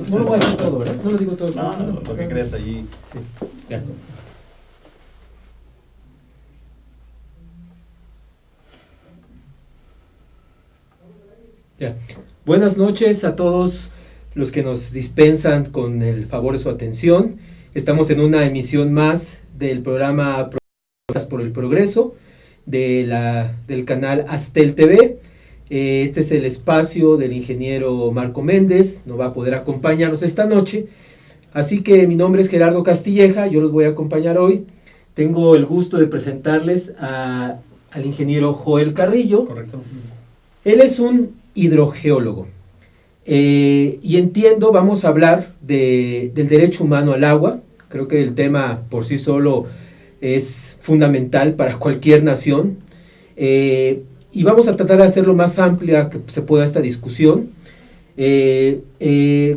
No lo voy a decir todo, ¿verdad? No lo digo todo. No, lo que creas allí. Sí, ya. Ya. Buenas noches a todos los que nos dispensan con el favor de su atención. Estamos en una emisión más del programa Propuestas por el Progreso del canal Astel TV. Este es el espacio del ingeniero Marco Méndez, no va a poder acompañarnos esta noche, así que mi nombre es Gerardo Castilleja, yo los voy a acompañar hoy. Tengo el gusto de presentarles al ingeniero Joel Carrillo. Correcto. Él es un hidrogeólogo y entiendo, vamos a hablar del derecho humano al agua. Creo que el tema por sí solo es fundamental para cualquier nación. Y vamos a tratar de hacer lo más amplia que se pueda esta discusión.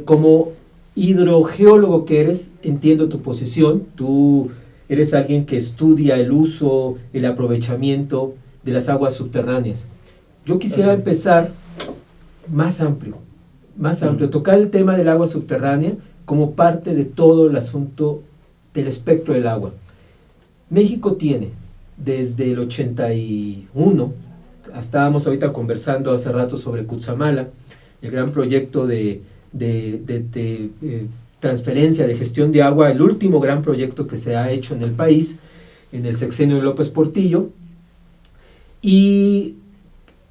Como hidrogeólogo que eres, entiendo tu posición. Tú eres alguien que estudia el uso, el aprovechamiento de las aguas subterráneas. Yo quisiera empezar más amplio, tocar el tema del agua subterránea como parte de todo el asunto del espectro del agua. México tiene, desde el 81, estábamos ahorita conversando hace rato sobre Cutzamala, el gran proyecto de transferencia, de gestión de agua, el último gran proyecto que se ha hecho en el país, en el sexenio de López Portillo. Y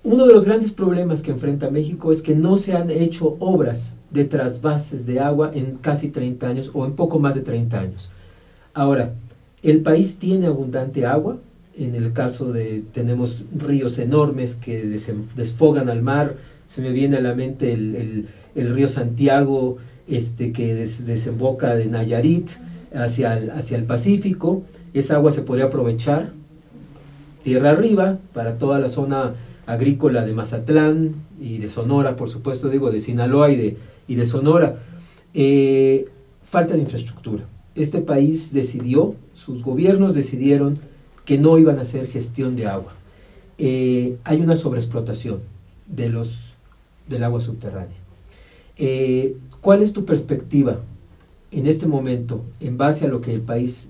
uno de los grandes problemas que enfrenta México es que no se han hecho obras de trasvases de agua en casi 30 años o en poco más de 30 años. Ahora, el país tiene abundante agua. En el caso tenemos ríos enormes que desfogan al mar. Se me viene a la mente el río Santiago, que desemboca de Nayarit hacia el Pacífico. Esa agua se podría aprovechar tierra arriba para toda la zona agrícola de Mazatlán y de Sonora, por supuesto, de Sinaloa y de Sonora. Falta de infraestructura. Este país sus gobiernos decidieron que no iban a hacer gestión de agua. Hay una sobreexplotación del agua subterránea. ¿Cuál es tu perspectiva en este momento en base a lo que el país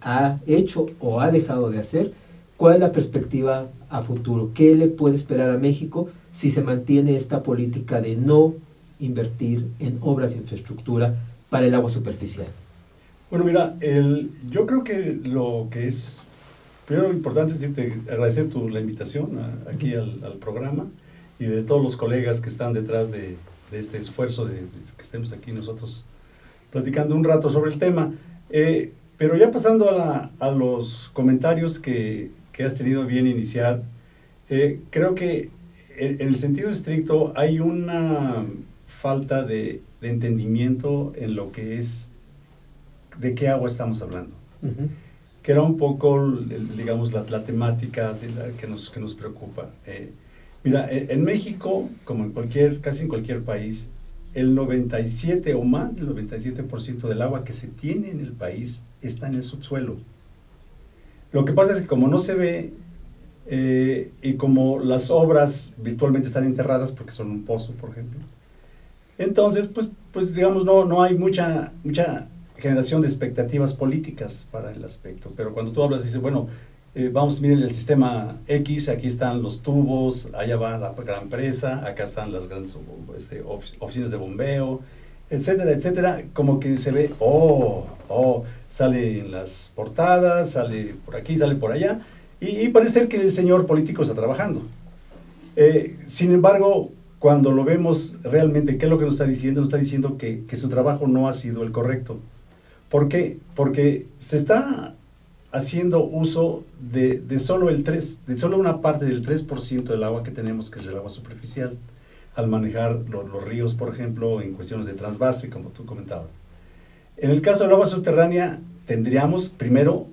ha hecho o ha dejado de hacer? ¿Cuál es la perspectiva a futuro? ¿Qué le puede esperar a México si se mantiene esta política de no invertir en obras de infraestructura para el agua superficial? Bueno, mira, yo creo que lo que es primero importante es agradecer la invitación aquí al programa y de todos los colegas que están detrás de este esfuerzo de que estemos aquí nosotros platicando un rato sobre el tema. Pero ya pasando a los comentarios que has tenido bien iniciar, creo que en el sentido estricto hay una falta de entendimiento en lo que es de qué agua estamos hablando. Uh-huh. Que era un poco, digamos, la temática que nos preocupa. Mira, en México, como casi en cualquier país, el 97 o más del 97% del agua que se tiene en el país está en el subsuelo. Lo que pasa es que como no se ve, y como las obras virtualmente están enterradas porque son un pozo, por ejemplo, entonces, pues digamos, no hay mucha generación de expectativas políticas para el aspecto. Pero cuando tú hablas, dices, bueno, miren el sistema X, aquí están los tubos, allá va la gran presa, acá están las grandes oficinas de bombeo, etcétera, etcétera, como que se ve, sale en las portadas, sale por aquí, sale por allá, y parece ser que el señor político está trabajando. Sin embargo, cuando lo vemos realmente, ¿qué es lo que nos está diciendo? Nos está diciendo que su trabajo no ha sido el correcto. ¿Por qué? Porque se está haciendo uso de solo una parte del 3% del agua que tenemos, que es el agua superficial, al manejar los ríos, por ejemplo, en cuestiones de trasvase, como tú comentabas. En el caso del agua subterránea, tendríamos primero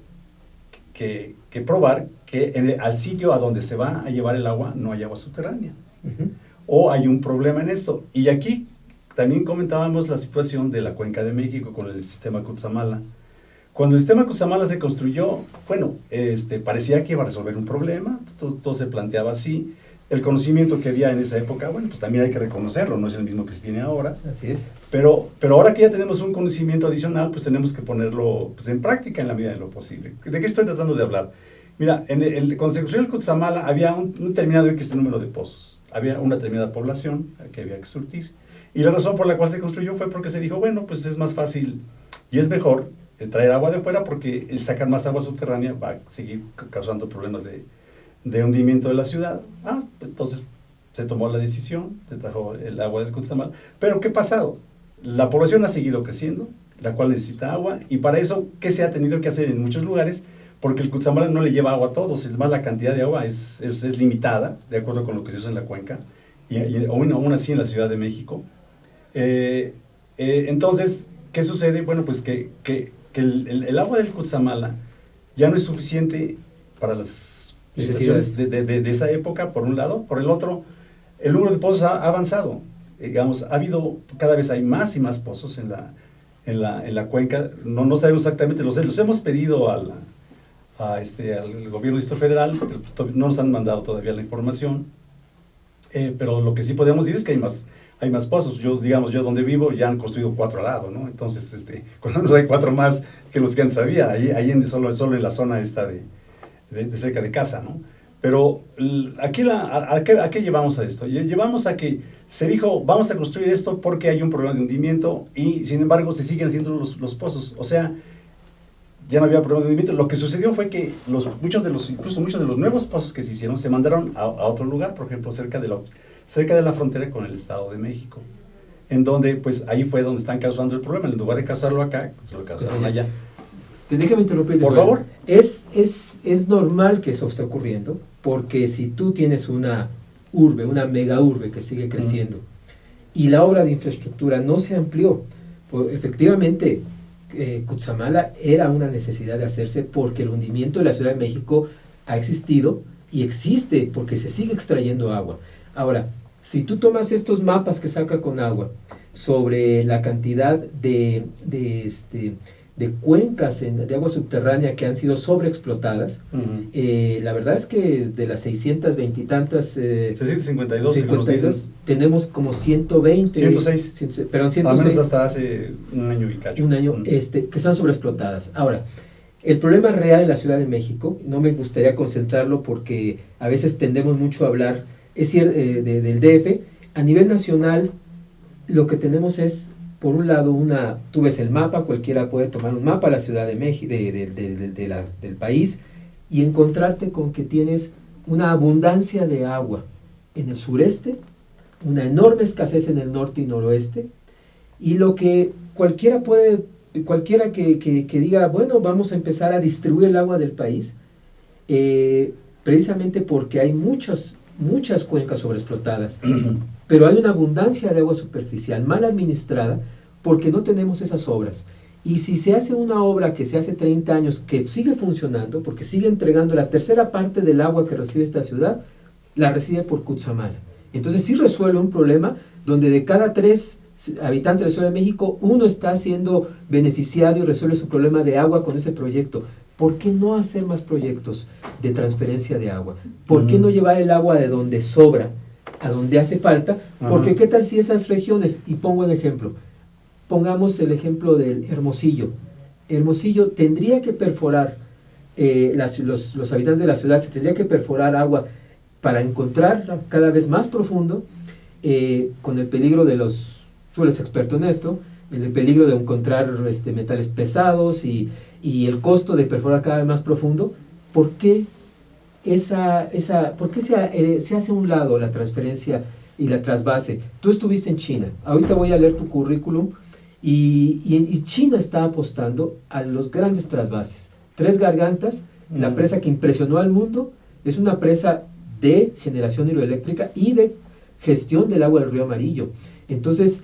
que probar que al sitio a donde se va a llevar el agua no hay agua subterránea. Uh-huh. O hay un problema en esto. Y aquí también comentábamos la situación de la Cuenca de México con el sistema Cutzamala. Cuando el sistema Cutzamala se construyó, bueno, parecía que iba a resolver un problema, todo se planteaba así. El conocimiento que había en esa época, bueno, pues también hay que reconocerlo, no es el mismo que se tiene ahora. Así es. Pero ahora que ya tenemos un conocimiento adicional, pues tenemos que ponerlo pues, en práctica en la medida de lo posible. ¿De qué estoy tratando de hablar? Mira, cuando se construyó el Cutzamala había un determinado X número de pozos. Había una determinada población que había que surtir. Y la razón por la cual se construyó fue porque se dijo, bueno, pues es más fácil y es mejor traer agua de fuera porque el sacar más agua subterránea va a seguir causando problemas de hundimiento de la ciudad. Entonces se tomó la decisión, se trajo el agua del Cutzamala. Pero ¿qué ha pasado? La población ha seguido creciendo, la cual necesita agua, y para eso, ¿qué se ha tenido que hacer en muchos lugares? Porque el Cutzamala no le lleva agua a todos, es más, la cantidad de agua es limitada, de acuerdo con lo que se usa en la cuenca, y aún así en la Ciudad de México. Entonces, ¿qué sucede? Bueno, pues que el agua del Cutzamala ya no es suficiente para las situaciones de esa época, por un lado. Por el otro, el número de pozos ha avanzado. Digamos, cada vez hay más y más pozos en la cuenca. No sabemos exactamente, los hemos pedido al gobierno distrito federal, pero no nos han mandado todavía la información. Pero lo que sí podemos decir es que hay más pozos. Yo donde vivo ya han construido 4 al lado, ¿no? Entonces, cuando nos hay 4 más que los que antes había, solo en la zona esta de cerca de casa, ¿no? Pero aquí ¿a qué llevamos a esto? Llevamos a que se dijo, vamos a construir esto porque hay un problema de hundimiento, y sin embargo se siguen haciendo los pozos. O sea, ya no había problema de hundimiento. Lo que sucedió fue que muchos de los nuevos pozos que se hicieron se mandaron a otro lugar, por ejemplo, cerca de la frontera con el Estado de México, en donde, pues, ahí fue donde están causando el problema. En lugar de causarlo acá, pues lo causaron allá. Déjame interrumpir. Por favor. Es normal que eso esté ocurriendo, porque si tú tienes una mega urbe que sigue creciendo, y la obra de infraestructura no se amplió, pues, efectivamente, Cutzamala era una necesidad de hacerse porque el hundimiento de la Ciudad de México ha existido y existe porque se sigue extrayendo agua. Ahora, si tú tomas estos mapas que saca Conagua sobre la cantidad de cuencas de agua subterránea que han sido sobreexplotadas, la verdad es que de las 620 y tantas... 652, tenemos como 120... 106. Perdón, 106. Al menos hasta hace un año y cacho. Un año, que están sobreexplotadas. Ahora, el problema real en la Ciudad de México, no me gustaría concentrarlo porque a veces tendemos mucho a hablar, es cierto, del DF. A nivel nacional, lo que tenemos es, por un lado, tú ves el mapa, cualquiera puede tomar un mapa de la Ciudad de México, del país, y encontrarte con que tienes una abundancia de agua en el sureste, una enorme escasez en el norte y noroeste, y lo que cualquiera que diga, bueno, vamos a empezar a distribuir el agua del país, precisamente porque hay muchas cuencas sobreexplotadas, pero hay una abundancia de agua superficial mal administrada porque no tenemos esas obras. Y si se hace una obra que se hace 30 años, que sigue funcionando, porque sigue entregando la tercera parte del agua que recibe esta ciudad, la recibe por Cutzamala. Entonces sí resuelve un problema donde de cada 3 habitantes de la Ciudad de México, 1 está siendo beneficiado y resuelve su problema de agua con ese proyecto. ¿Por qué no hacer más proyectos de transferencia de agua? ¿Por qué no llevar el agua de donde sobra a donde hace falta? Porque ¿qué tal si esas regiones, y pongo un ejemplo, pongamos el ejemplo del Hermosillo. Hermosillo tendría que perforar, los habitantes de la ciudad se tendría que perforar agua para encontrar cada vez más profundo, con el peligro tú eres experto en esto, el peligro de encontrar metales pesados y el costo de perforar cada vez más profundo. ¿Por qué se hace a un lado la transferencia y la trasvase. Tú estuviste en China, ahorita voy a leer tu currículum, y China está apostando a los grandes trasvases. Tres Gargantas, la presa que impresionó al mundo, es una presa de generación hidroeléctrica y de gestión del agua del río Amarillo. Entonces,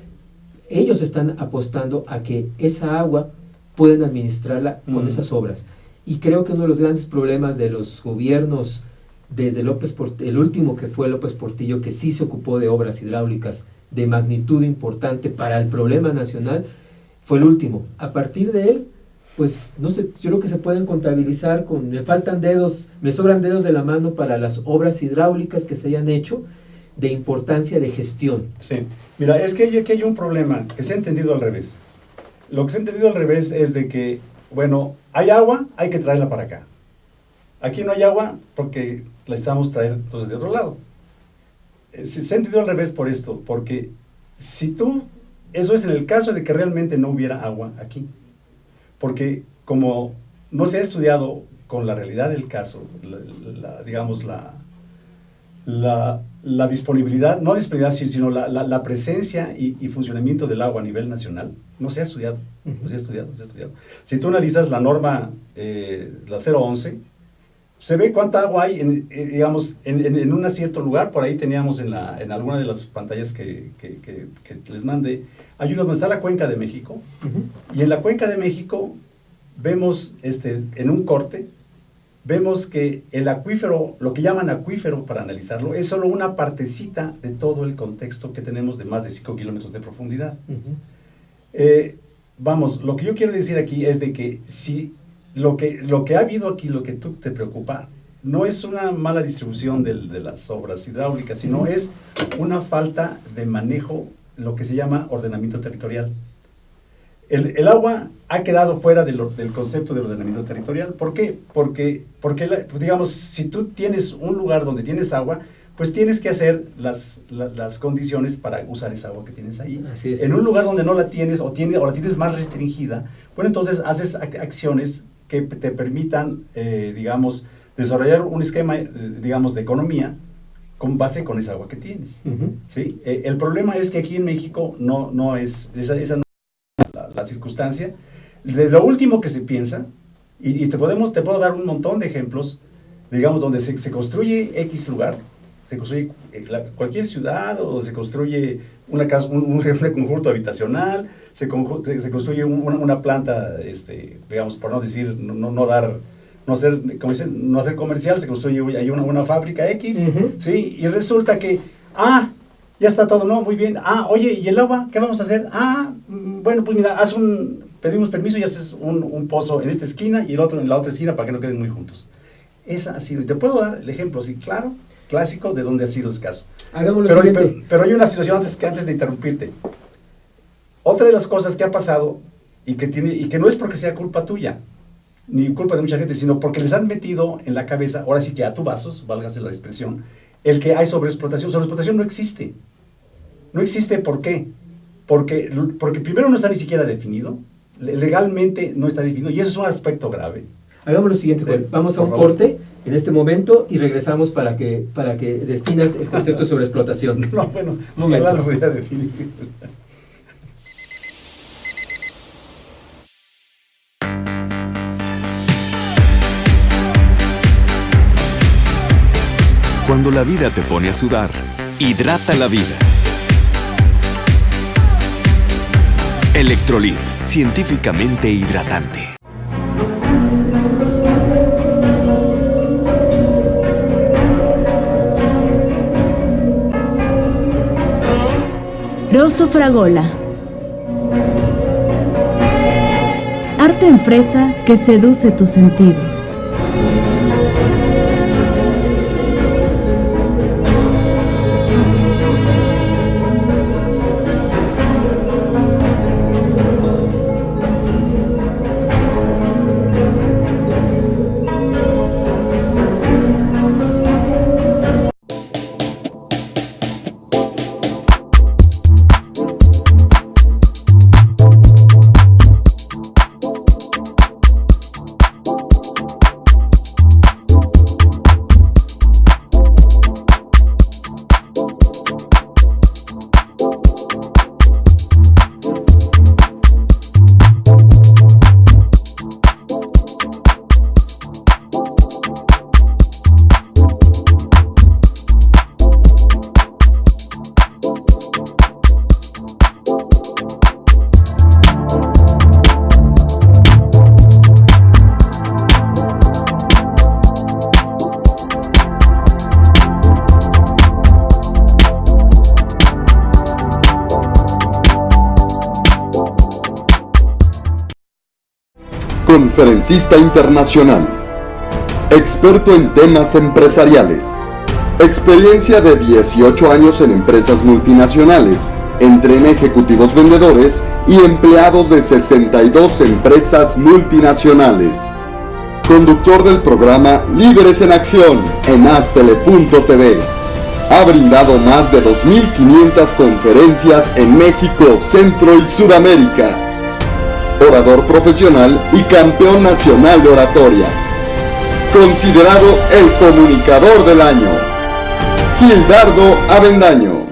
ellos están apostando a que esa agua pueden administrarla con esas obras. Y creo que uno de los grandes problemas de los gobiernos, desde el último que fue López Portillo, que sí se ocupó de obras hidráulicas de magnitud importante para el problema nacional, fue el último. A partir de él, pues no sé, yo creo que se pueden contabilizar me sobran dedos de la mano para las obras hidráulicas que se hayan hecho de importancia de gestión. Sí, mira, es que aquí hay un problema que se ha entendido al revés. Lo que se ha entendido al revés es de que, bueno, hay agua, hay que traerla para acá. Aquí no hay agua porque la necesitamos traer entonces de otro lado. Se ha entendido al revés por esto, porque eso es en el caso de que realmente no hubiera agua aquí. Porque como no se ha estudiado con la realidad del caso, la disponibilidad, no disponibilidad, sino la presencia y funcionamiento del agua a nivel nacional, no se ha estudiado. No se ha estudiado. Si tú analizas la norma, la 011, se ve cuánta agua hay, en un cierto lugar. Por ahí teníamos en alguna de las pantallas que les mandé, hay uno donde está la Cuenca de México, y en la Cuenca de México vemos, en un corte, vemos que el acuífero, lo que llaman acuífero para analizarlo, es solo una partecita de todo el contexto que tenemos de más de 5 kilómetros de profundidad. Lo que yo quiero decir aquí es de que si lo que ha habido aquí, lo que tú te preocupa, no es una mala distribución de las obras hidráulicas, sino es una falta de manejo, lo que se llama ordenamiento territorial. El agua ha quedado fuera del concepto de ordenamiento territorial. ¿Por qué? Porque digamos, si tú tienes un lugar donde tienes agua, pues tienes que hacer las condiciones para usar esa agua que tienes ahí. Así es. En un lugar donde no la tienes o la tienes más restringida, bueno, entonces haces acciones que te permitan, digamos, desarrollar un esquema, digamos, de economía con base con esa agua que tienes. ¿Sí? El problema es que aquí en México no es esa no es la circunstancia. De lo último que se piensa, y te puedo dar un montón de ejemplos, digamos, donde se construye X lugar, se construye cualquier ciudad, o se construye una casa, un conjunto habitacional, se construye una planta, digamos, por no decir, no hacer comercial, se construye ahí una fábrica X, ¿sí? Y resulta que, ya está todo, ¿no? Muy bien. Oye, ¿y el agua? ¿Qué vamos a hacer? Bueno, pues mira, pedimos permiso y haces un pozo en esta esquina y el otro en la otra esquina para que no queden muy juntos. Esa ha sido, y te puedo dar el ejemplo, sí, claro, clásico de donde ha sido el caso. Hagamos lo siguiente. Pero hay una situación antes de interrumpirte. Otra de las cosas que ha pasado y que no es porque sea culpa tuya, ni culpa de mucha gente, sino porque les han metido en la cabeza, ahora sí que a tubazos, válgase la expresión, el que hay sobreexplotación. Sobreexplotación no existe. No existe, ¿por qué? Porque primero no está ni siquiera definido, legalmente no está definido, y eso es un aspecto grave. Hagamos lo siguiente, Juan. Vamos a un corte en este momento y regresamos para que definas el concepto de sobreexplotación. No, bueno, ojalá lo pudiera definir. Cuando la vida te pone a sudar, hidrata la vida. Electrolit, científicamente hidratante. Rosso Fragola. Arte en fresa que seduce tus sentidos. Conferencista internacional. Experto en temas empresariales. Experiencia de 18 años en empresas multinacionales. Entrena ejecutivos vendedores y empleados de 62 empresas multinacionales. Conductor del programa Líderes en Acción en Astele.tv. Ha brindado más de 2.500 conferencias en México, Centro y Sudamérica. Orador profesional y campeón nacional de oratoria. Considerado el comunicador del año. Gildardo Avendaño.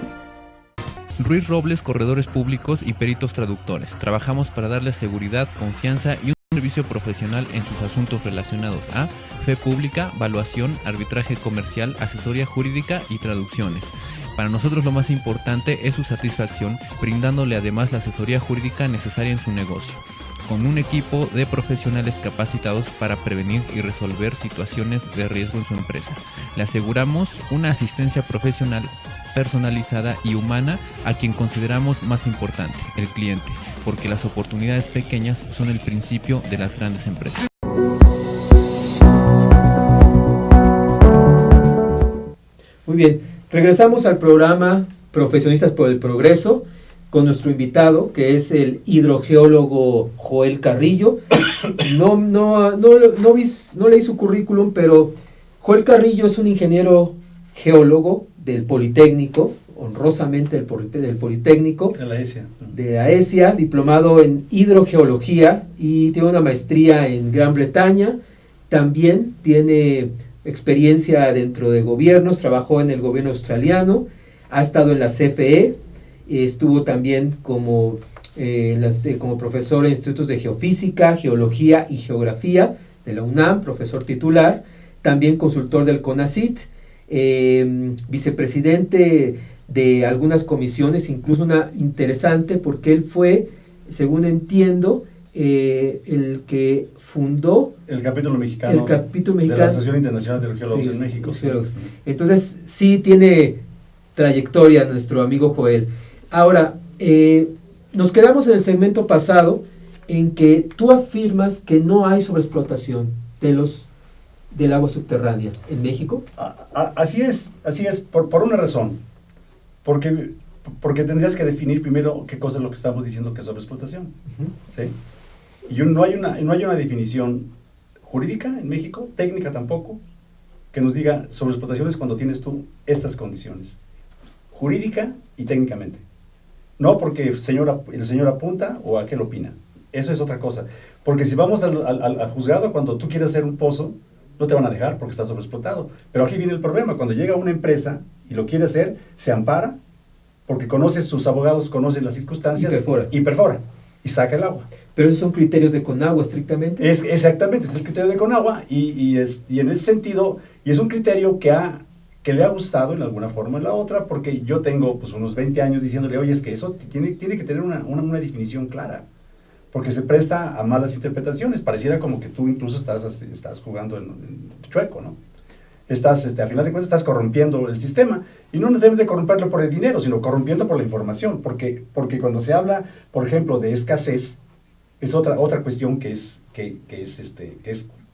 Ruiz Robles, corredores públicos y peritos traductores. Trabajamos para darles seguridad, confianza y un servicio profesional en sus asuntos relacionados a fe pública, valuación, arbitraje comercial, asesoría jurídica y traducciones. Para nosotros lo más importante es su satisfacción, brindándole además la asesoría jurídica necesaria en su negocio, con un equipo de profesionales capacitados para prevenir y resolver situaciones de riesgo en su empresa. Le aseguramos una asistencia profesional personalizada y humana a quien consideramos más importante, el cliente, porque las oportunidades pequeñas son el principio de las grandes empresas. Muy bien, regresamos al programa Profesionistas por el Progreso con nuestro invitado, que es el hidrogeólogo Joel Carrillo. No leí su currículum, pero Joel Carrillo es un ingeniero geólogo del Politécnico, honrosamente del Politécnico, de la ESIA, diplomado en hidrogeología y tiene una maestría en Gran Bretaña. También tiene experiencia dentro de gobiernos, trabajó en el gobierno australiano, ha estado en la CFE, estuvo también como profesor en institutos de geofísica, geología y geografía de la UNAM, profesor titular, también consultor del CONACYT, vicepresidente de algunas comisiones, incluso una interesante porque él fue, según entiendo, el que fundó el capítulo mexicano de la Asociación Internacional de Hidrogeólogos en México. Sí. Entonces sí tiene trayectoria nuestro amigo Joel. Ahora, nos quedamos en el segmento pasado en que tú afirmas que no hay sobreexplotación del agua subterránea en México. Así es, por una razón. Porque tendrías que definir primero qué cosa es lo que estamos diciendo que es sobreexplotación. ¿Sí? Y no hay una definición jurídica en México, técnica tampoco, que nos diga sobreexplotación es cuando tienes tú estas condiciones, jurídica y técnicamente. No porque el señor apunta o aquel opina. Eso es otra cosa. Porque si vamos al juzgado, cuando tú quieres hacer un pozo, no te van a dejar porque está sobreexplotado. Pero aquí viene el problema. Cuando llega una empresa y lo quiere hacer, se ampara porque sus abogados conocen las circunstancias y perfora y saca el agua. Pero esos son criterios de Conagua estrictamente. Exactamente, es el criterio de Conagua y en ese sentido, y es un criterio que le ha gustado en alguna forma o en la otra, porque yo tengo pues unos 20 años diciéndole, oye, es que eso tiene que tener una definición clara, porque se presta a malas interpretaciones. Pareciera como que tú incluso estás jugando en chueco, ¿no? A final de cuentas estás corrompiendo el sistema, y no debes de corromperlo por el dinero, sino corrompiendo por la información, porque cuando se habla, por ejemplo, de escasez, es otra cuestión que es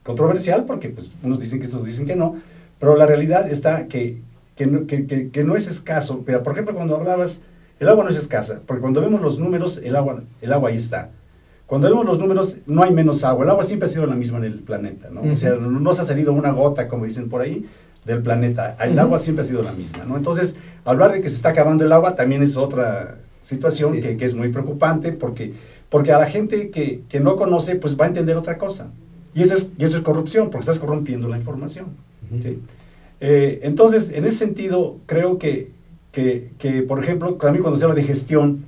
controversial, porque pues unos dicen que otros dicen que no, pero la realidad está que no es escaso. Pero, por ejemplo, cuando hablabas, el agua no es escasa, porque cuando vemos los números, el agua ahí está. Cuando vemos los números, no hay menos agua. El agua siempre ha sido la misma en el planeta, ¿no? O sea, no se ha salido una gota, como dicen por ahí, del planeta. El agua siempre ha sido la misma, ¿no? Entonces, hablar de que se está acabando el agua también es otra situación que es muy preocupante, porque a la gente que no conoce, pues va a entender otra cosa. Y eso es corrupción, porque estás corrompiendo la información. ¿Sí? Entonces, en ese sentido, creo que, por ejemplo, también cuando se habla de gestión,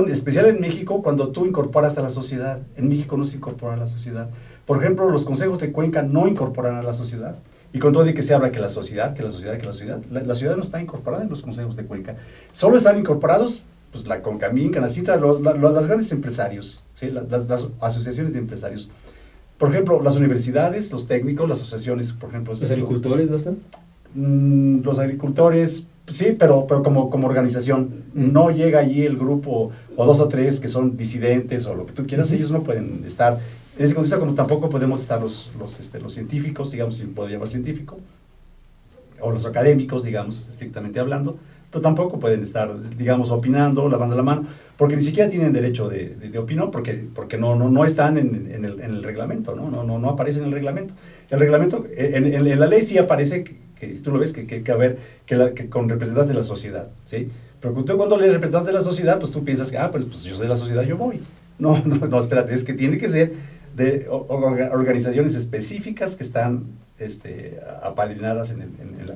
especial en México, cuando tú incorporas a la sociedad. En México no se incorpora a la sociedad. Por ejemplo, los consejos de Cuenca no incorporan a la sociedad. Y con todo de que se habla que la sociedad no está incorporada en los consejos de Cuenca. Solo están incorporados pues, la Concamín, Canacitra, los grandes empresarios, ¿sí? las asociaciones de empresarios. Por ejemplo, las universidades, los técnicos, las asociaciones, por ejemplo. ¿Los agricultores no están? Los agricultores, sí, pero como organización. No llega allí el grupo o dos o tres que son disidentes o lo que tú quieras, ellos no pueden estar. En ese contexto, como tampoco podemos estar los científicos, digamos, si puedo llamar científico, o los académicos, digamos, estrictamente hablando, tampoco pueden estar, digamos, opinando, lavando la mano, porque ni siquiera tienen derecho de opinar, porque no están en el reglamento, no aparece en el reglamento. El reglamento, en la ley sí aparece, que tú lo ves, que con representantes de la sociedad, ¿sí? Pero tú cuando lees representantes de la sociedad, pues tú piensas que, pues yo soy de la sociedad, yo voy. No, espérate, es que tiene que ser de organizaciones específicas que están apadrinadas en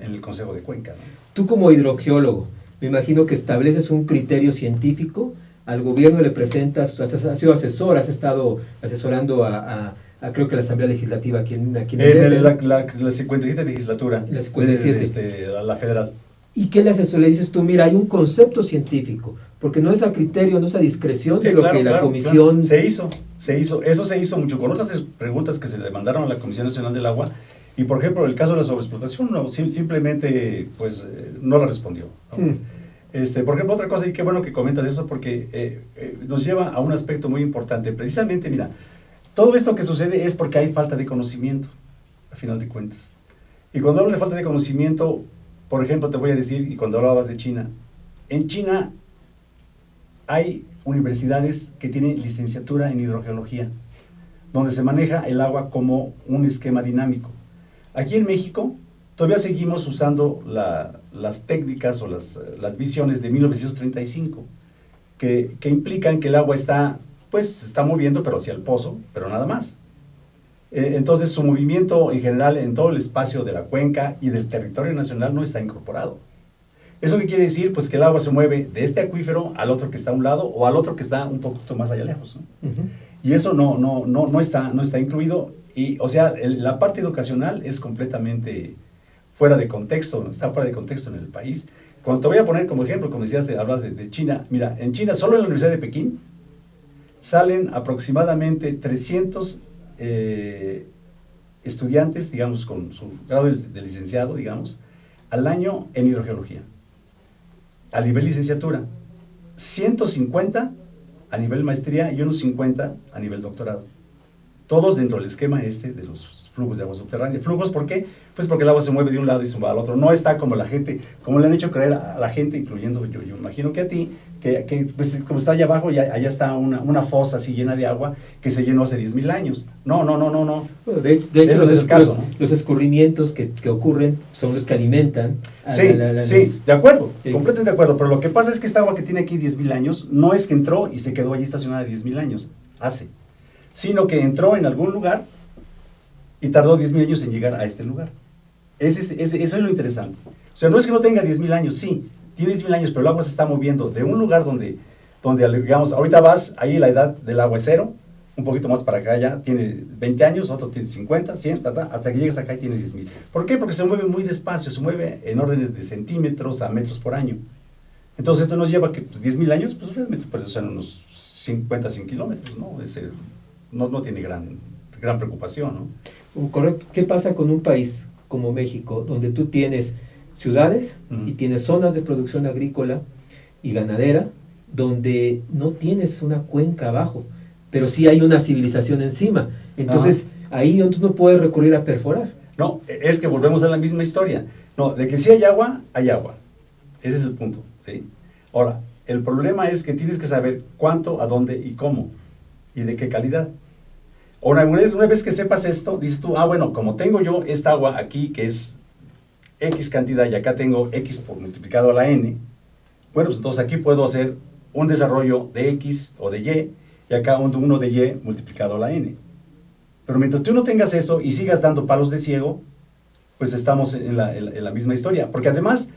el Consejo de Cuenca, ¿no? Tú como hidrogeólogo, me imagino que estableces un criterio científico, al gobierno le presentas, has sido asesor, has estado asesorando a creo que la Asamblea Legislativa aquí en la 57 legislatura, la 57. La federal. ¿Y qué le haces? Le dices tú, mira, hay un concepto científico, porque no es a criterio, no es a discreción de lo que la comisión... Claro. Eso se hizo mucho con otras preguntas que se le mandaron a la Comisión Nacional del Agua, y por ejemplo, el caso de la sobreexplotación, simplemente pues no la respondió, ¿no? Por ejemplo, otra cosa, y qué bueno que comentas eso, porque nos lleva a un aspecto muy importante. Precisamente, mira, todo esto que sucede es porque hay falta de conocimiento, a final de cuentas. Y cuando hablo de falta de conocimiento, por ejemplo, te voy a decir, y cuando hablabas de China, en China hay universidades que tienen licenciatura en hidrogeología, donde se maneja el agua como un esquema dinámico. Aquí en México todavía seguimos usando las técnicas o las visiones de 1935, que implican que el agua se está moviendo, pero hacia el pozo, pero nada más. Entonces su movimiento en general en todo el espacio de la cuenca y del territorio nacional no está incorporado. ¿Eso qué quiere decir? Pues que el agua se mueve de este acuífero al otro que está a un lado o al otro que está un poquito más allá lejos, ¿no? Uh-huh. Y eso no está incluido. Y, o sea, la parte educacional es completamente fuera de contexto, está fuera de contexto en el país. Cuando te voy a poner como ejemplo, como decías, hablas de China. Mira, en China, solo en la Universidad de Pekín, salen aproximadamente 300 estudiantes, digamos, con su grado de licenciado, digamos, al año en hidrogeología, a nivel licenciatura. 150 a nivel maestría y unos 50 a nivel doctorado. Todos dentro del esquema de los flujos de agua subterránea. ¿Flujos por qué? Pues porque el agua se mueve de un lado y se va al otro. No está como la gente, como le han hecho creer a la gente, incluyendo yo imagino que a ti, que pues, como está allá abajo, allá está una fosa así llena de agua que se llenó hace 10,000 años. No. Bueno, de hecho, los escurrimientos que ocurren son los que alimentan. Sí, de acuerdo, completamente de acuerdo. Pero lo que pasa es que esta agua que tiene aquí 10,000 años, no es que entró y se quedó allí estacionada 10,000 años, sino que entró en algún lugar y tardó 10,000 años en llegar a este lugar. Eso es lo interesante. O sea, no es que no tenga 10,000 años, sí, tiene 10,000 años, pero el agua se está moviendo de un lugar donde digamos, ahorita vas, ahí la edad del agua es 0, un poquito más para acá ya tiene 20 años, otro tiene 50, 100, hasta que llegas acá y tiene 10,000. ¿Por qué? Porque se mueve muy despacio, se mueve en órdenes de centímetros a metros por año. Entonces esto nos lleva a que 10,000 años, pues realmente son unos 50, 100 kilómetros, ¿no? No tiene gran preocupación, ¿no? Correcto. ¿Qué pasa con un país como México, donde tú tienes ciudades y tienes zonas de producción agrícola y ganadera, donde no tienes una cuenca abajo, pero sí hay una civilización encima? Entonces, ahí tú no puedes recurrir a perforar. No, es que volvemos a la misma historia. No, de que sí hay agua, hay agua. Ese es el punto, ¿sí? Ahora, el problema es que tienes que saber cuánto, a dónde y cómo, y de qué calidad. Ahora, una vez que sepas esto, dices tú, bueno, como tengo yo esta agua aquí, que es X cantidad, y acá tengo X multiplicado a la N, bueno, pues entonces aquí puedo hacer un desarrollo de X o de Y, y acá uno de Y multiplicado a la N. Pero mientras tú no tengas eso y sigas dando palos de ciego, pues estamos en la misma historia. Porque además,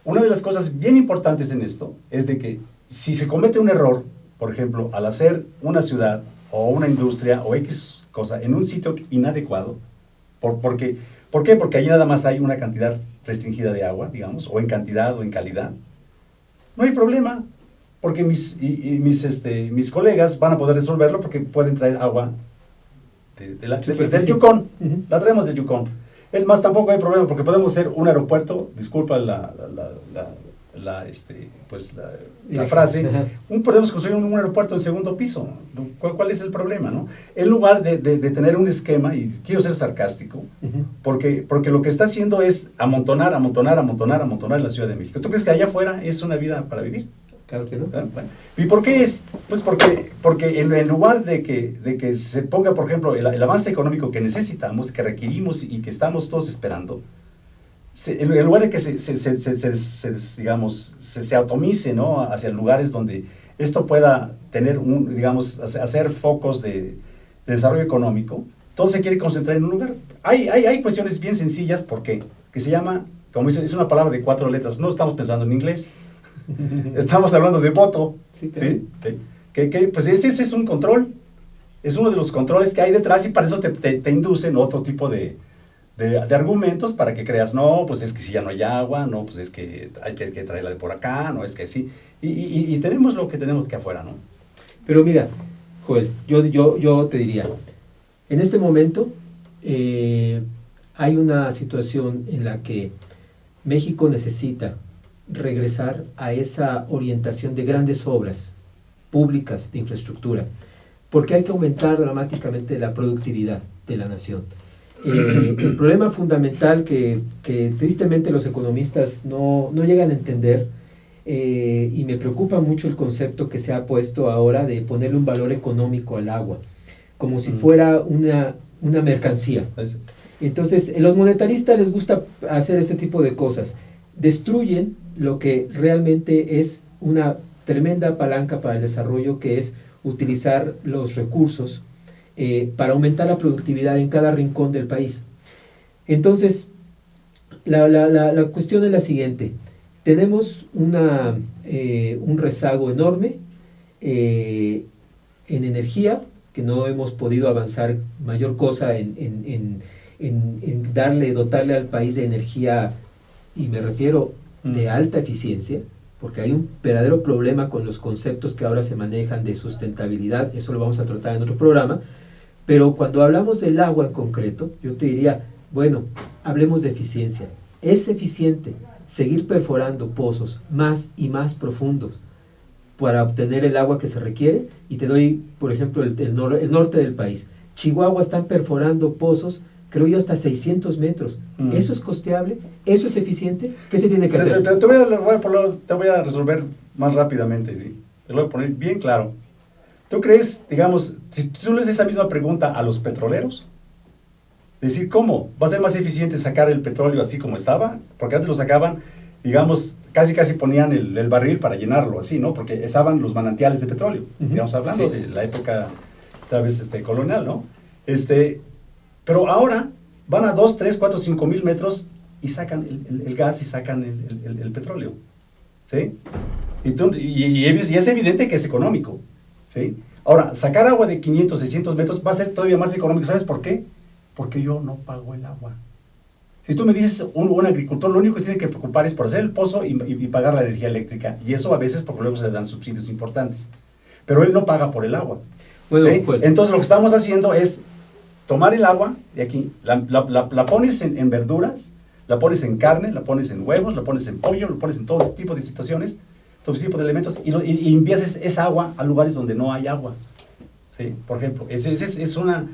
una de las cosas bien importantes en esto es de que si se comete un error, por ejemplo, al hacer una ciudad o una industria o X cosa en un sitio inadecuado, ¿por qué? Porque ahí nada más hay una cantidad restringida de agua, digamos, o en cantidad o en calidad. No hay problema, porque mis colegas van a poder resolverlo porque pueden traer agua del Yukon. Uh-huh. La traemos del Yukon. Es más, tampoco hay problema porque podemos hacer un aeropuerto, disculpa la frase, Ajá. podemos construir un aeropuerto en segundo piso. ¿Cuál es el problema, no? En lugar de tener un esquema, y quiero ser sarcástico, Ujú. porque lo que está haciendo es amontonar en la Ciudad de México. ¿Tú crees que allá afuera es una vida para vivir? Claro que no. Bueno. ¿Y por qué es? Pues porque en lugar de que se ponga, por ejemplo, el avance económico que necesitamos, que requerimos y que estamos todos esperando, en lugar de que se atomice, ¿no?, hacia lugares donde esto pueda tener hacer focos de desarrollo económico, todo se quiere concentrar en un lugar. Hay cuestiones bien sencillas, porque que se llama, como dice, es una palabra de 4 letras, no estamos pensando en inglés. Estamos hablando de voto. Sí, claro. ¿Sí? Pues ese es un control. Es uno de los controles que hay detrás, y para eso te inducen otro tipo de argumentos para que creas, no, pues es que si ya no hay agua, no, pues es que hay que traerla de por acá, no, es que sí. Y tenemos lo que tenemos que afuera, ¿no? Pero mira, Joel, yo te diría, en este momento hay una situación en la que México necesita regresar a esa orientación de grandes obras públicas de infraestructura, porque hay que aumentar dramáticamente la productividad de la nación. El problema fundamental que tristemente los economistas no llegan a entender, y me preocupa mucho el concepto que se ha puesto ahora de ponerle un valor económico al agua, como si fuera una mercancía. Entonces, a los monetaristas les gusta hacer este tipo de cosas. Destruyen lo que realmente es una tremenda palanca para el desarrollo, que es utilizar los recursos para aumentar la productividad en cada rincón del país. Entonces, la cuestión es la siguiente. Tenemos un rezago enorme en energía, que no hemos podido avanzar mayor cosa en dotarle al país de energía, y me refiero de alta eficiencia, porque hay un verdadero problema con los conceptos que ahora se manejan de sustentabilidad. Eso lo vamos a tratar en otro programa. Pero cuando hablamos del agua en concreto, yo te diría, bueno, hablemos de eficiencia. Es eficiente seguir perforando pozos más y más profundos para obtener el agua que se requiere. Y te doy, por ejemplo, el norte del país. Chihuahua están perforando pozos, creo yo, hasta 600 metros. ¿Eso es costeable? ¿Eso es eficiente? ¿Qué se tiene que hacer? Te voy a resolver más rápidamente, ¿sí? Te lo voy a poner bien claro. ¿Tú crees, digamos, si tú les das esa misma pregunta a los petroleros, decir, ¿cómo? ¿Va a ser más eficiente sacar el petróleo así como estaba? Porque antes lo sacaban, digamos, casi ponían el barril para llenarlo, así, ¿no? Porque estaban los manantiales de petróleo. Digamos, hablando de la época, tal vez, colonial, ¿no? Pero ahora van a 2, 3, 4, 5 mil metros y sacan el gas y sacan el petróleo, ¿sí? Y es evidente que es económico, ¿sí? Ahora, sacar agua de 500, 600 metros va a ser todavía más económico. ¿Sabes por qué? Porque yo no pago el agua. Si tú me dices, un agricultor, lo único que tiene que preocupar es por hacer el pozo y pagar la energía eléctrica. Y eso a veces, porque luego se le dan subsidios importantes. Pero él no paga por el agua. Bueno, ¿sí? Entonces, lo que estamos haciendo es tomar el agua de aquí, la pones en verduras, la pones en carne, la pones en huevos, la pones en pollo, la pones en todo tipo de situaciones, todo tipo de elementos, y envías esa agua a lugares donde no hay agua. ¿Sí? Por ejemplo, es una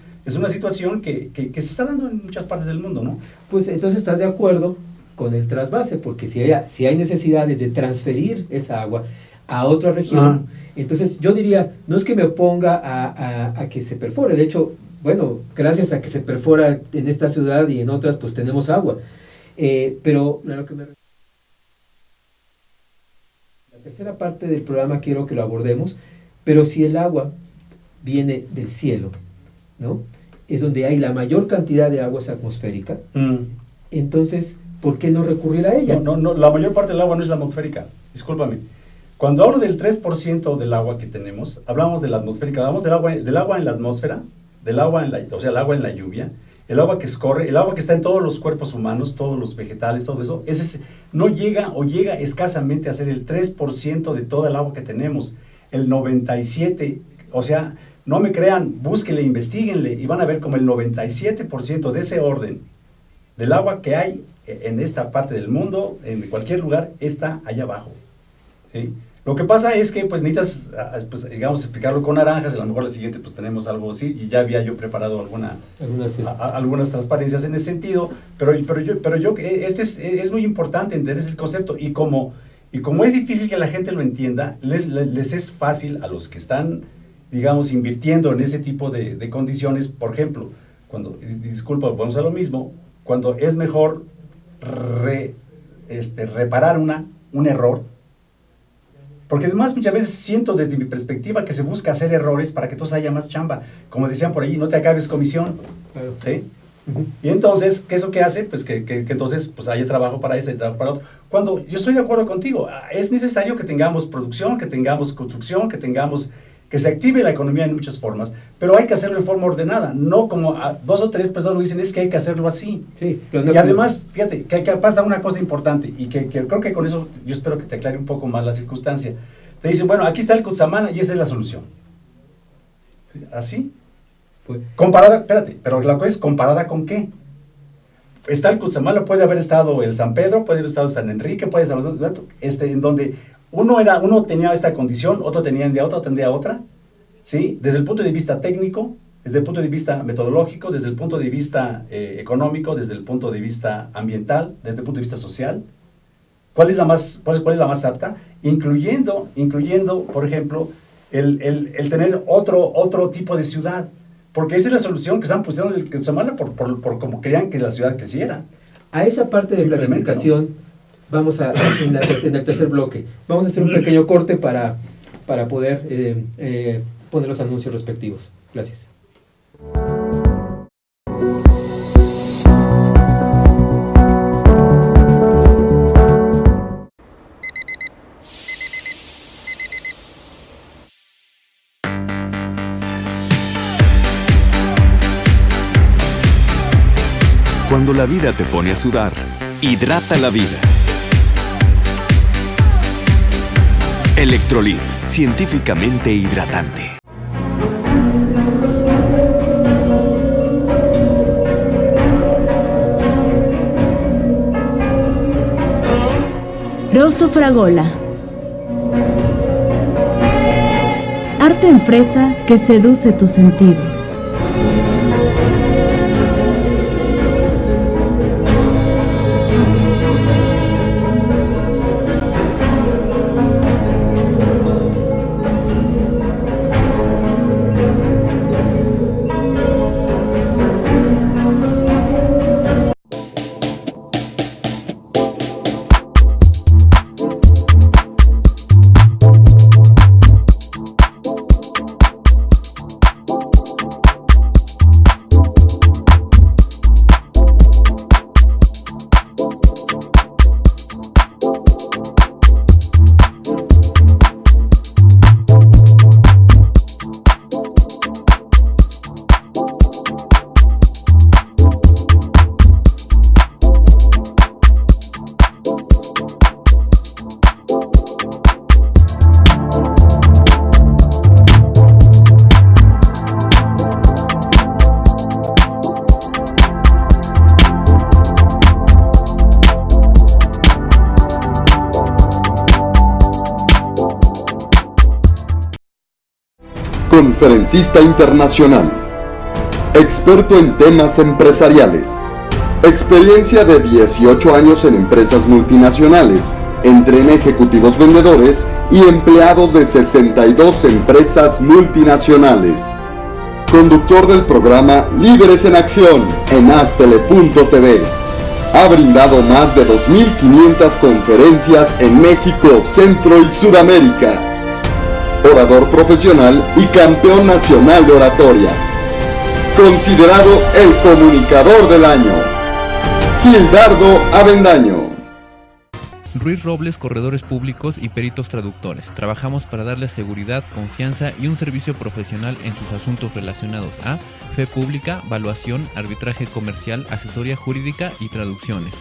situación que se está dando en muchas partes del mundo, ¿no? Pues entonces estás de acuerdo con el trasvase, porque si hay necesidades de transferir esa agua a otra región, entonces yo diría, no es que me oponga a que se perfore. De hecho, bueno, gracias a que se perfora en esta ciudad y en otras, pues tenemos agua. Pero lo que la tercera parte del programa quiero que lo abordemos, pero si el agua viene del cielo, ¿no? Es donde hay la mayor cantidad de agua atmosférica, entonces, ¿por qué no recurrir a ella? No, la mayor parte del agua no es la atmosférica, discúlpame. Cuando hablo del 3% del agua que tenemos, hablamos de la atmosférica, hablamos del agua en la atmósfera, el agua en la lluvia, el agua que escorre, el agua que está en todos los cuerpos humanos, todos los vegetales, todo eso, no llega o llega escasamente a ser el 3% de toda el agua que tenemos. El 97%, o sea, no me crean, búsquenle, investiguenle y van a ver como el 97% de ese orden del agua que hay en esta parte del mundo, en cualquier lugar, está allá abajo. ¿Sí? Lo que pasa es que pues necesitas, pues, digamos, explicarlo con naranjas, a lo mejor la siguiente pues tenemos algo así, y ya había yo preparado algunas transparencias en ese sentido, pero yo es muy importante entender ese concepto, y como es difícil que la gente lo entienda, les es fácil a los que están, digamos, invirtiendo en ese tipo de condiciones. Por ejemplo, cuando, disculpa, vamos a lo mismo, cuando es mejor reparar un error, porque además muchas veces siento desde mi perspectiva que se busca hacer errores para que todos haya más chamba. Como decían por ahí, no te acabes comisión. Claro. ¿Sí? Y entonces, ¿eso qué hace? Pues que entonces pues haya trabajo para este y trabajo para otro. Cuando yo estoy de acuerdo contigo, es necesario que tengamos producción, que tengamos construcción, que se active la economía en muchas formas, pero hay que hacerlo de forma ordenada, no como dos o tres personas lo dicen, es que hay que hacerlo así. Sí, pero y además, fíjate, que pasa una cosa importante, y que creo que con eso yo espero que te aclare un poco más la circunstancia. Te dicen, bueno, aquí está el Cutzamala y esa es la solución. ¿Así? Comparada, espérate, pero la cosa es, ¿comparada con qué? Está el Cutzamala, puede haber estado el San Pedro, puede haber estado San Enrique, puede haber estado en donde uno tenía esta condición, otro tenía otra, ¿sí? Desde el punto de vista técnico, desde el punto de vista metodológico, desde el punto de vista económico, desde el punto de vista ambiental, desde el punto de vista social. ¿Cuál es la más apta? Incluyendo, por ejemplo, el tener otro tipo de ciudad. Porque esa es la solución que están pusieron el Cutzamala por como querían que la ciudad creciera. A esa parte de planificación, ¿no? Vamos en el tercer bloque. Vamos a hacer un pequeño corte para poder poner los anuncios respectivos. Gracias. Cuando la vida te pone a sudar, hidrata la vida. Electrolit, científicamente hidratante. Rosso Fragola. Arte en fresa que seduce tus sentidos. Conferencista internacional, experto en temas empresariales, experiencia de 18 años en empresas multinacionales, entrena ejecutivos vendedores y empleados de 62 empresas multinacionales. Conductor del programa Líderes en Acción en Astele.tv. Ha brindado más de 2.500 conferencias en México, Centro y Sudamérica. Orador profesional y campeón nacional de oratoria. Considerado el comunicador del año. Gildardo Avendaño. Ruiz Robles, corredores públicos y peritos traductores. Trabajamos para darles seguridad, confianza y un servicio profesional en sus asuntos relacionados a fe pública, valuación, arbitraje comercial, asesoría jurídica y traducciones.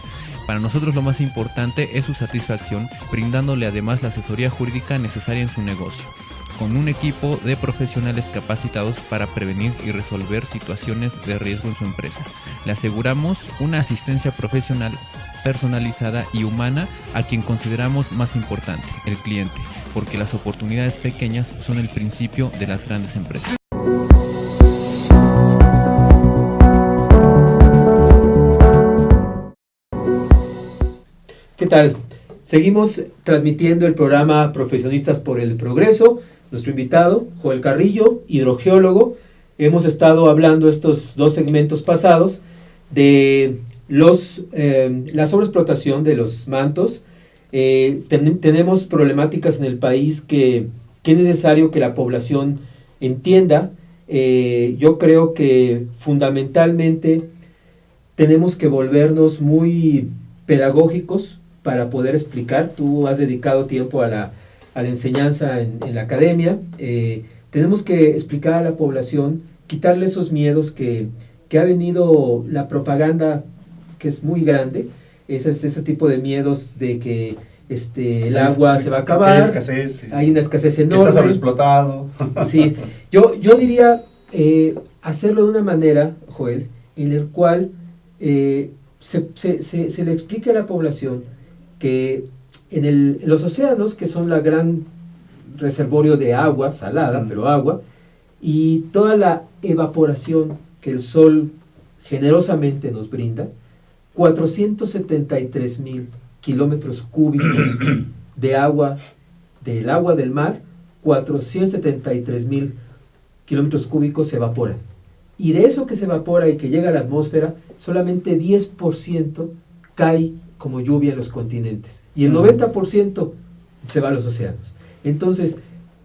Para nosotros lo más importante es su satisfacción, brindándole además la asesoría jurídica necesaria en su negocio. con un equipo de profesionales capacitados para prevenir y resolver situaciones de riesgo en su empresa. Le aseguramos una asistencia profesional personalizada y humana a quien consideramos más importante, el cliente, porque las oportunidades pequeñas son el principio de las grandes empresas. ¿Qué tal? Seguimos transmitiendo el programa Profesionistas por el Progreso. Nuestro invitado, Joel Carrillo, hidrogeólogo. Hemos estado hablando estos 2 segmentos pasados de la sobreexplotación de los mantos. Tenemos problemáticas en el país que es necesario que la población entienda. Yo creo que fundamentalmente tenemos que volvernos muy pedagógicos para poder explicar. Tú has dedicado tiempo a la enseñanza en la academia. Tenemos que explicar a la población, quitarle esos miedos que ha venido la propaganda, que es muy grande, ese tipo de miedos de que el agua se va a acabar, hay escasez, hay una escasez enorme, está sobreexplotado. Sí, yo diría hacerlo de una manera, Joel, en el cual se le explique a la población que en los océanos, que son la gran reservorio de agua, salada, pero agua, y toda la evaporación que el sol generosamente nos brinda, 473,000 kilómetros cúbicos de agua, del agua del mar, 473,000 kilómetros cúbicos se evaporan. Y de eso que se evapora y que llega a la atmósfera, solamente 10% cae como lluvia en los continentes. Y el 90% se va a los océanos. Entonces,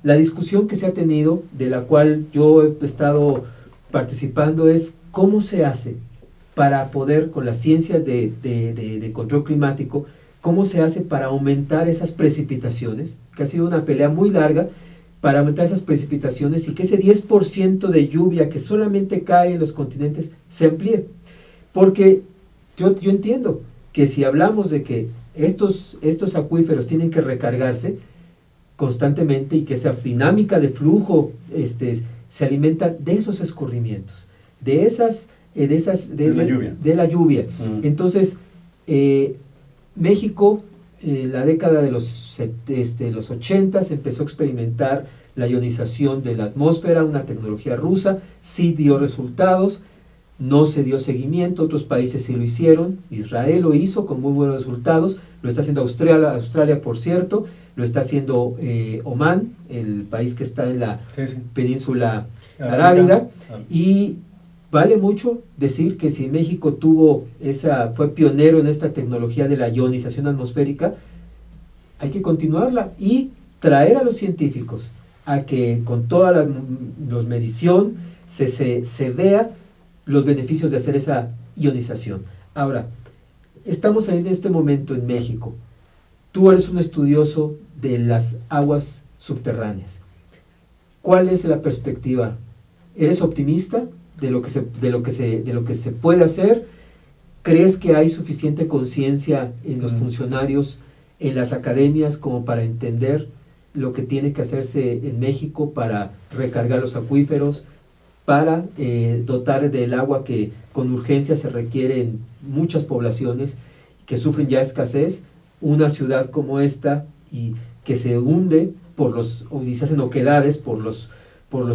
la discusión que se ha tenido, de la cual yo he estado participando, es cómo se hace para poder, con las ciencias de control climático, cómo se hace para aumentar esas precipitaciones, que ha sido una pelea muy larga, para aumentar esas precipitaciones y que ese 10% de lluvia que solamente cae en los continentes se amplíe. Porque yo entiendo que si hablamos de que estos acuíferos tienen que recargarse constantemente y que esa dinámica de flujo se alimenta de esos escurrimientos, de la lluvia. Entonces, México, en la década de los 80 se empezó a experimentar la ionización de la atmósfera, una tecnología rusa, sí dio resultados, no se dio seguimiento, otros países sí lo hicieron, Israel lo hizo con muy buenos resultados, lo está haciendo Australia por cierto, lo está haciendo Omán, el país que está en la península arábiga, y vale mucho decir que si México fue pionero en esta tecnología de la ionización atmosférica, hay que continuarla y traer a los científicos a que con toda la medición se vea los beneficios de hacer esa ionización. Ahora, estamos en este momento en México. Tú eres un estudioso de las aguas subterráneas. ¿Cuál es la perspectiva? ¿Eres optimista de lo que se puede hacer? ¿Crees que hay suficiente conciencia en los funcionarios, en las academias, como para entender lo que tiene que hacerse en México para recargar los acuíferos, para dotar del agua que con urgencia se requiere en muchas poblaciones que sufren ya escasez? Una ciudad como esta, y que se hunde y se hacen oquedades por los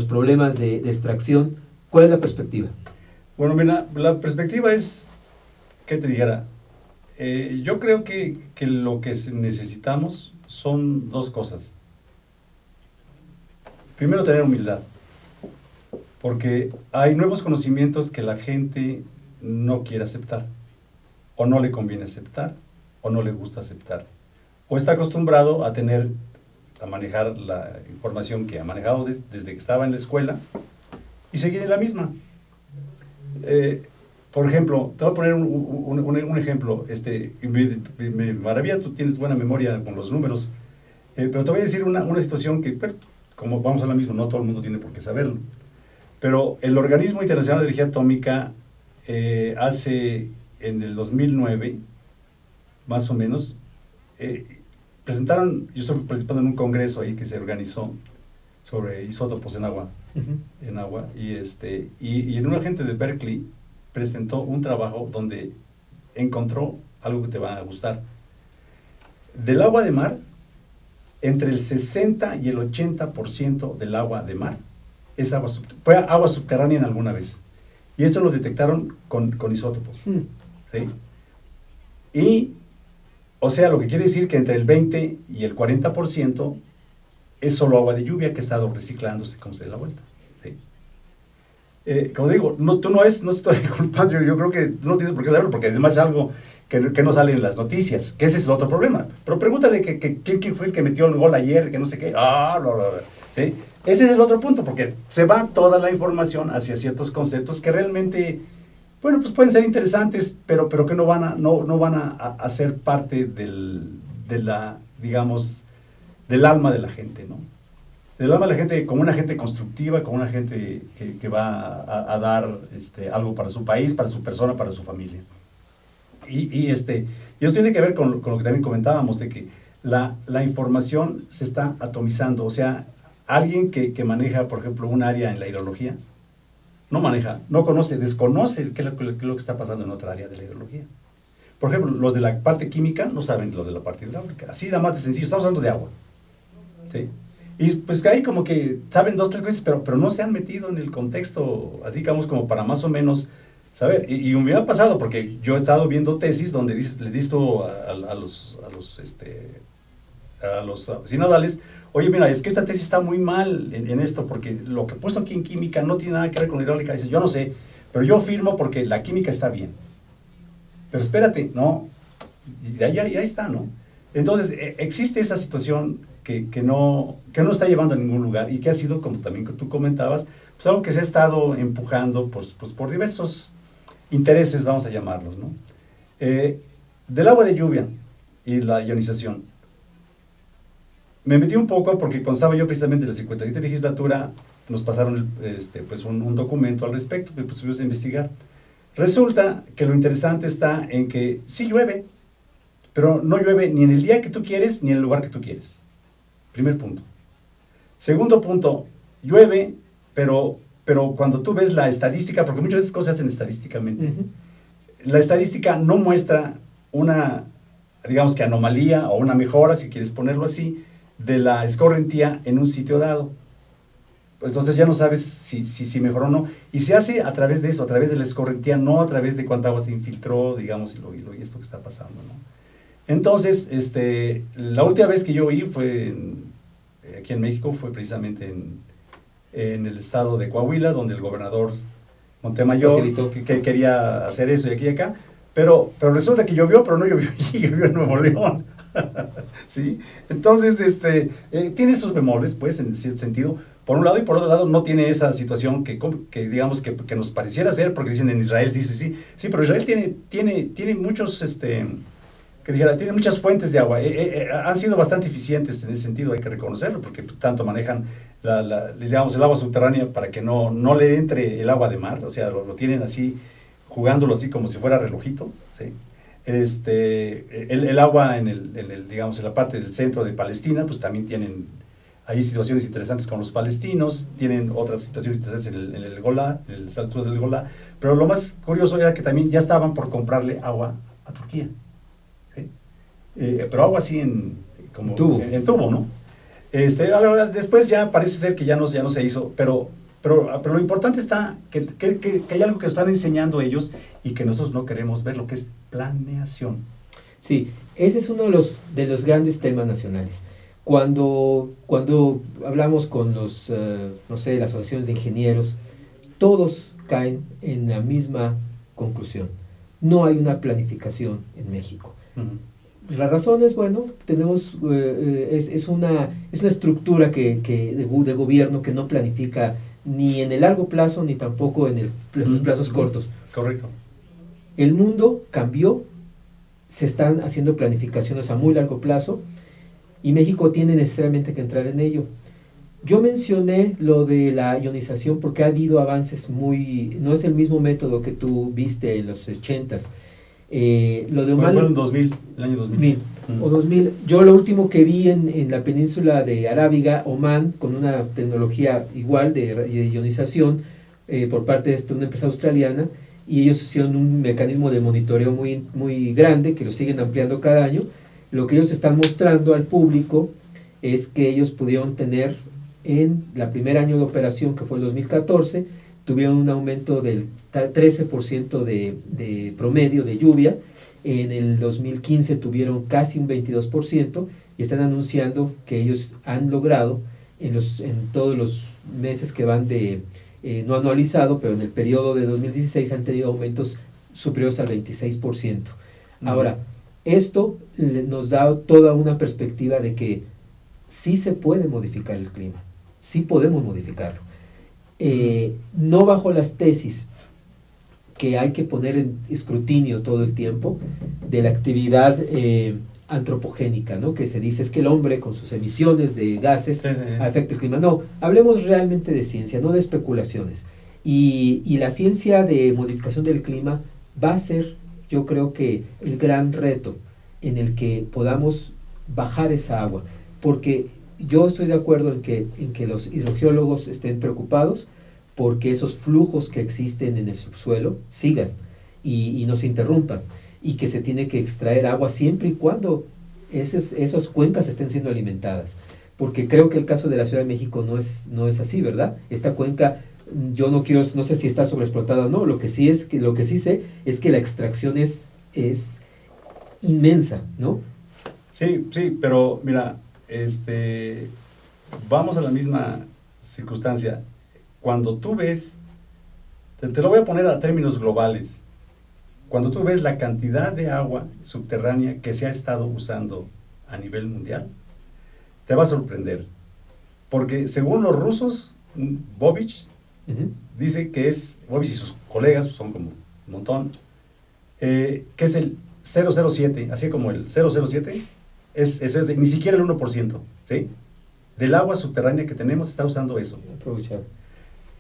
problemas de extracción. ¿Cuál es la perspectiva? Bueno, mira, la perspectiva es, ¿qué te dijera? Yo creo que lo que necesitamos son 2 cosas. Primero, tener humildad, porque hay nuevos conocimientos que la gente no quiere aceptar, o no le conviene aceptar, o no le gusta aceptar, o está acostumbrado a manejar la información que ha manejado desde que estaba en la escuela y seguir en la misma. Por ejemplo, te voy a poner un ejemplo. Me maravilla, tú tienes buena memoria con los números, pero te voy a decir una situación que, como vamos a la misma, no todo el mundo tiene por qué saberlo. Pero el Organismo Internacional de Energía Atómica en el 2009, más o menos, yo estoy participando en un congreso ahí que se organizó sobre isótopos en agua. Ujú. En agua. Y un agente de Berkeley presentó un trabajo donde encontró algo que te va a gustar. Del agua de mar, entre el 60 y el 80% del agua de mar es fue agua subterránea en alguna vez. Y esto lo detectaron con isótopos. ¿Sí? Y, o sea, lo que quiere decir que entre el 20 y el 40% es solo agua de lluvia que ha estado reciclándose como se dé la vuelta. ¿Sí? Como digo, no estoy culpando, yo creo que no tienes por qué saberlo, porque además es algo que no sale en las noticias, que ese es el otro problema. Pero pregúntale quién fue el que metió el gol ayer, que no sé qué, ¿sí? Ese es el otro punto, porque se va toda la información hacia ciertos conceptos que realmente, bueno, pues pueden ser interesantes, pero que no van a ser parte de la, digamos, del alma de la gente, ¿no? Del alma de la gente, como una gente constructiva, como una gente que va a dar algo para su país, para su persona, para su familia. Y eso tiene que ver con lo que también comentábamos, de que la información se está atomizando. O sea, alguien que maneja, por ejemplo, un área en la hidrología, no conoce, desconoce qué es lo que está pasando en otra área de la hidrología. Por ejemplo, los de la parte química no saben lo de la parte hidráulica. Así nada más de sencillo, estamos hablando de agua. ¿Sí? Y pues ahí como que saben 2, 3 cosas, pero no se han metido en el contexto, así digamos como para más o menos saber. Y me ha pasado, porque yo he estado viendo tesis donde le disto a los sinodales, oye, mira, es que esta tesis está muy mal en esto, porque lo que he puesto aquí en química no tiene nada que ver con hidráulica. Dice, yo no sé, pero yo firmo porque la química está bien. Pero espérate, no, y ahí está, ¿no? Entonces, existe esa situación que no está llevando a ningún lugar, y que ha sido, como también tú comentabas, pues algo que se ha estado empujando pues por diversos intereses, vamos a llamarlos, ¿no? Del agua de lluvia y la ionización. Me metí un poco porque cuando estaba yo precisamente en la 57 legislatura, nos pasaron pues un documento al respecto, que pues tuvimos que investigar. Resulta que lo interesante está en que sí llueve, pero no llueve ni en el día que tú quieres, ni en el lugar que tú quieres. Primer punto. Segundo punto, llueve, pero cuando tú ves la estadística, porque muchas veces cosas se hacen estadísticamente, la estadística no muestra una, digamos que anomalía o una mejora, si quieres ponerlo así, de la escorrentía en un sitio dado. Pues entonces ya no sabes si mejoró o no. Y se hace a través de eso, a través de la escorrentía, no a través de cuánta agua se infiltró, digamos, y esto que está pasando, ¿no? Entonces, la última vez que yo oí fue aquí en México, fue precisamente en el estado de Coahuila, donde el gobernador Montemayor que quería hacer eso y aquí y acá, pero resulta que llovió, pero no llovió allí, llovió en Nuevo León. ¿Sí? Entonces, tiene sus bemoles, pues, en cierto sentido, por un lado, y por otro lado no tiene esa situación que digamos, que nos pareciera ser, porque dicen en Israel, dice sí, pero Israel tiene muchos, tiene muchas fuentes de agua, han sido bastante eficientes en ese sentido, hay que reconocerlo, porque tanto manejan digamos, el agua subterránea para que no le entre el agua de mar, o sea, lo tienen así, jugándolo así como si fuera relojito, ¿sí? El agua digamos, en la parte del centro de Palestina, pues también tienen ahí situaciones interesantes con los palestinos, tienen otras situaciones interesantes en el Golá, en las alturas del Golá, pero lo más curioso era que también ya estaban por comprarle agua a Turquía, ¿sí? Pero agua así en tubo, ¿no? Después ya parece ser que ya no se hizo, pero lo importante está que hay algo que están enseñando ellos y que nosotros no queremos ver, lo que es planeación. Sí, ese es uno de los grandes temas nacionales. Cuando hablamos con las asociaciones de ingenieros, todos caen en la misma conclusión. No hay una planificación en México. Uh-huh. La razón es, bueno, tenemos es una estructura de gobierno que no planifica ni en el largo plazo ni tampoco en los plazos cortos. Correcto. El mundo cambió, se están haciendo planificaciones a muy largo plazo y México tiene necesariamente que entrar en ello. Yo mencioné lo de la ionización porque ha habido avances no es el mismo método que tú viste en los 80s. Fue en el año 2000. o 2000. Yo lo último que vi en la península de Arábiga, Omán, con una tecnología igual de ionización por parte de una empresa australiana, y ellos hicieron un mecanismo de monitoreo muy, muy grande, que lo siguen ampliando cada año. Lo que ellos están mostrando al público es que ellos pudieron tener, en la primer año de operación, que fue el 2014, tuvieron un aumento del 13% de promedio de lluvia. En el 2015 tuvieron casi un 22%, y están anunciando que ellos han logrado en todos los meses que van no anualizado, pero en el periodo de 2016 han tenido aumentos superiores al 26%. Ahora, esto nos da toda una perspectiva de que sí se puede modificar el clima, sí podemos modificarlo. No bajo las tesis que hay que poner en escrutinio todo el tiempo de la actividad antropogénica, ¿no? Que se dice es que el hombre con sus emisiones de gases afecta el clima. No, hablemos realmente de ciencia, no de especulaciones. Y la ciencia de modificación del clima va a ser, yo creo que, el gran reto en el que podamos bajar esa agua, porque yo estoy de acuerdo en que los hidrogeólogos estén preocupados porque esos flujos que existen en el subsuelo sigan y no se interrumpan, y que se tiene que extraer agua siempre y cuando esas cuencas estén siendo alimentadas, porque creo que el caso de la Ciudad de México no es así, ¿verdad? Esta cuenca, yo no sé si está sobreexplotada o no. Lo que sí sé es que la extracción es inmensa, ¿no? Sí, pero mira, vamos a la misma circunstancia. Cuando tú ves, te lo voy a poner a términos globales, cuando tú ves la cantidad de agua subterránea que se ha estado usando a nivel mundial, te va a sorprender. Porque según los rusos, Bobich dice que Bobich y sus colegas, son como un montón, que es el 007, así como el 007, es ni siquiera el 1%, ¿sí? Del agua subterránea que tenemos está usando eso. Aprovechar.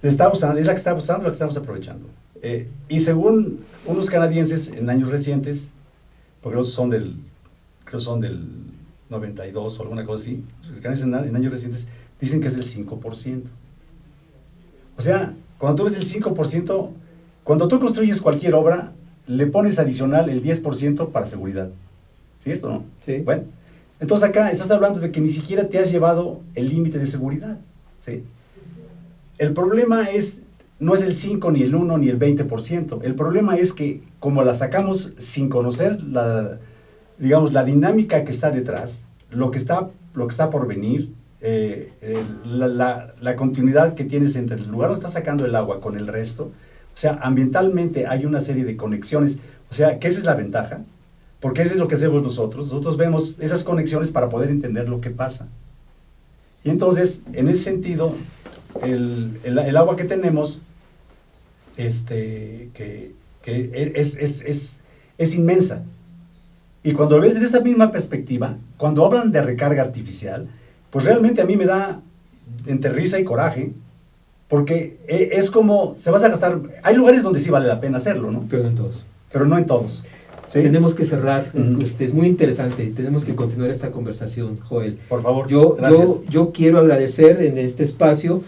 Es la que está usando, la que estamos aprovechando. Y según unos canadienses en años recientes, porque son del 92 o alguna cosa así, los canadienses en años recientes dicen que es el 5%. O sea, cuando tú ves el 5%, cuando tú construyes cualquier obra, le pones adicional el 10% para seguridad. ¿Cierto, no? Sí. Bueno, entonces acá estás hablando de que ni siquiera te has llevado el límite de seguridad. ¿Sí? El problema no es el 5, ni el 1, ni el 20%. El problema es que, como la sacamos sin conocer la dinámica que está detrás, lo que está por venir, la continuidad que tienes entre el lugar donde estás sacando el agua con el resto, o sea, ambientalmente hay una serie de conexiones, o sea, que esa es la ventaja, porque eso es lo que hacemos nosotros. Nosotros vemos esas conexiones para poder entender lo que pasa. Y entonces, en ese sentido, el agua que tenemos, que es inmensa. Y cuando lo ves desde esta misma perspectiva, cuando hablan de recarga artificial, pues realmente a mí me da entre risa y coraje, porque es como, se vas a gastar, hay lugares donde sí vale la pena hacerlo, ¿no? Pero no en todos. Pero no en todos. ¿Sí? Tenemos que cerrar, es muy interesante, tenemos que continuar esta conversación, Joel. Por favor, gracias. Yo quiero agradecer en este espacio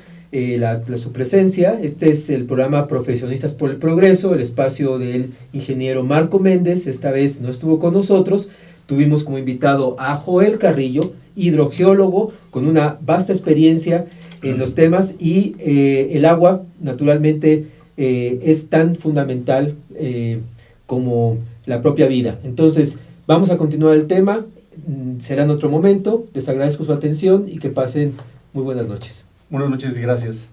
su presencia. Este es el programa Profesionistas por el Progreso, el espacio del ingeniero Marco Méndez. Esta vez no estuvo con nosotros. Tuvimos como invitado a Joel Carrillo, hidrogeólogo con una vasta experiencia en los temas, y el agua naturalmente es tan fundamental como la propia vida. Entonces vamos a continuar el tema, será en otro momento. Les agradezco su atención y que pasen muy buenas noches. Buenas noches y gracias.